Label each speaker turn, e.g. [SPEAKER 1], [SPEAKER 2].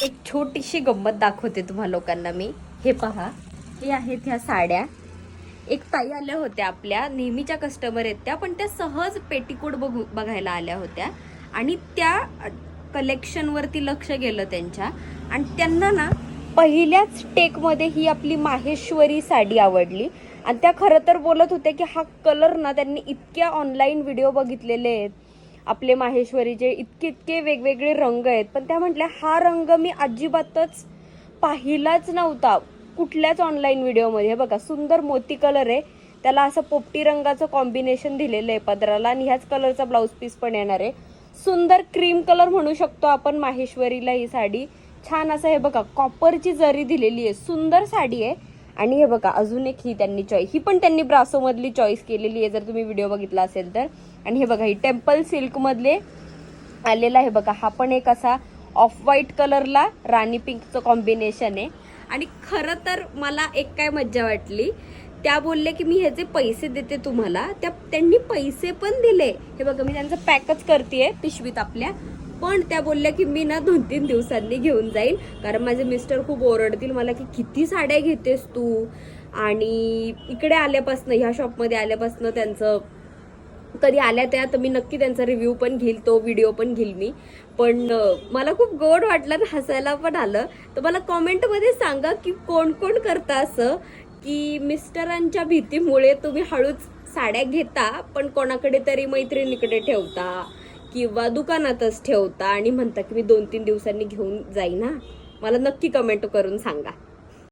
[SPEAKER 1] एक छोटीशी गंमत दाखवते तुम्हा लोकांना मी. हे पहा, हे आहेत ह्या साड्या. एक ताई आल्या होत्या, आपल्या नेहमीच्या कस्टमर आहेत त्या, पण त्या सहज पेटीकोट बघायला आल्या होत्या आणि त्या कलेक्शनवरती लक्ष गेलं त्यांच्या आणि त्यांना ना पहिल्याच टेकमध्ये ही आपली माहेश्वरी साडी आवडली आणि त्या खरं तर बोलत होत्या की हा कलर ना त्यांनी इतक्या ऑनलाईन व्हिडिओ बघितलेले आहेत आपले माहेश्वरीचे, इतके इतके वेगवेगळे रंग आहेत, पण त्या म्हटल्या हा रंग मी अजिबातच पाहिलाच नव्हता कुठल्याच ऑनलाईन व्हिडिओमध्ये. हे बघा, सुंदर मोती कलर आहे, त्याला असं पोपटी रंगाचं कॉम्बिनेशन दिलेलं आहे पदराला आणि ह्याच कलरचा ब्लाऊज पीस पण येणार आहे. सुंदर क्रीम कलर म्हणू शकतो आपण माहेश्वरीला ही साडी. छान असं हे बघा कॉपरची जरी दिलेली आहे, सुंदर साडी आहे. आणि हे बघा अजून एक ही त्यांनी चॉईस, ही पण त्यांनी ब्रासो मधली चॉईस केलेली आहे जर तुम्ही व्हिडिओ बघितला असेल तर. आणि हे बघा ही टेम्पल सिल्क मधले आलेला आहे बघा, हा पण एक असा ऑफ व्हाईट कलरला राणी पिंकचं कॉम्बिनेशन आहे. आणि खरं तर मला एक काय मज्जा वाटली, त्या बोलल्या की मी ह्याचे पैसे देते तुम्हाला, त्यांनी पैसे पण दिले. हे बघा मी त्यांचं पॅकच करतेय पिशवीत आपल्या, पण त्या बोलल्या की मी ना 2-3 दिवसांनी घेऊन जाईल, कारण माझे मिस्टर खूप ओरडतील मला की किती साड्या घेतेस तू. आणि इकडे आल्यापासून, ह्या शॉपमध्ये आल्यापासून त्यांचं कधी आल्या त्या तर मी नक्की त्यांचा रिव्ह्यू पण घेईल, तो व्हिडिओ पण घेईल मी. पण मला खूप गोड वाटलं आणि हसायला पण आलं. तर मला कॉमेंटमध्ये सांगा की कोण कोण करता असं की मिस्टरांच्या भीतीमुळे तुम्ही हळूच साड्या घेता पण कोणाकडे तरी मैत्रिणीकडे ठेवता किंवा दुकानातच ठेवता आणि म्हणता की मी 2-3 दिवसांनी घेऊन जाईन. हा, मला नक्की कमेंट करून सांगा.